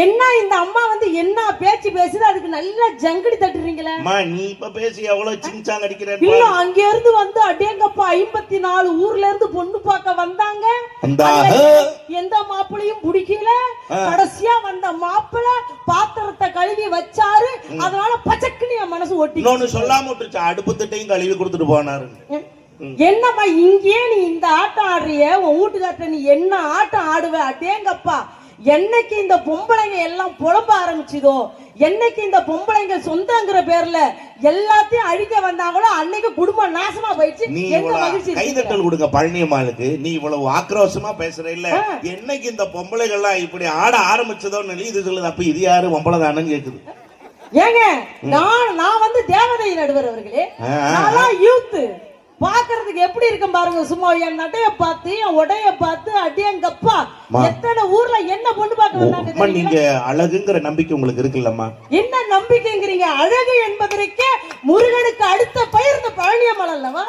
என்ன இந்த அம்மா வந்து என்ன பேச்சு பேசுது, அதுக்கு நல்லா ஜங்கடி தட்டுறீங்களே. நீ இப்ப பேசி எவ்வளவு சிங்சாங் அடிக்கிற. இல்ல அங்க இருந்து வந்து அடேங்கப்பா 54 ஊர்ல இருந்து பொண்ணு பார்க்க வந்தாங்க. எந்த மாப்பிளையும் பிடிக்கல. கடைசியா வந்த மாப்பிளை பாத்திரத்தை கழுவி வச்சாரு. அதனால பச்சக்குன்னு என் மனசு ஒட்டி. இன்னொன்னு சொல்லாம விட்டுருச்சு, அடுப்பு திட்டையும் கழுவி கொடுத்துட்டு போனாரு. என்னம்மா இங்கே நீ இந்த ஆட்டம் ஆடுறிய, உன் வீட்டுக்கார்ட்ட நீ என்ன ஆட்டம் ஆடுவ? அடேங்கப்பா, என்னைக்கு இந்த பொம்பளைங்க எல்லாம் புலம்ப ஆரம்பிச்சுதோ, என்னைக்கு இந்த பொம்பளைங்க சொந்தங்கிற பேர்ல எல்லாத்தையும் அழிக்க வந்தாங்களோ அன்னைக்கு குடும்பம் நாசமா போயிடுச்சு. நீ கைதட்டல் கொடுங்க பழனியம்மாளுக்கு. நீ இவ்வளவு ஆக்ரோஷமா பேசுற இல்ல, என்னைக்கு இந்த பொம்பளைகள்லாம் இப்படி ஆட ஆரம்பிச்சதோன்னு இது சொல்லுது. அப்ப இது யாரு பொம்பளை தானன்னு கேக்குது. ஏங்க நான் வந்து தேவதை நடுவர் அவர்களே, நான் யூத் பாக்குறதுக்கு எப்படி இருக்கும் பாருங்க. சும்மா என் நடைய பார்த்து என் உடைய பார்த்து அடியங்கப்பா எத்தனை ஊர்ல என்ன பொண்ணு பார்க்க வந்தாங்க. நீங்க அழகுங்கிற நம்பிக்கை உங்களுக்கு இருக்குல்லம்மா? என்ன நம்பிக்கைங்கிறீங்க? அழகு என்பதற்கே முருகனுக்கு அடுத்த பெயர் இந்த பழனியம்மன் அல்லவா?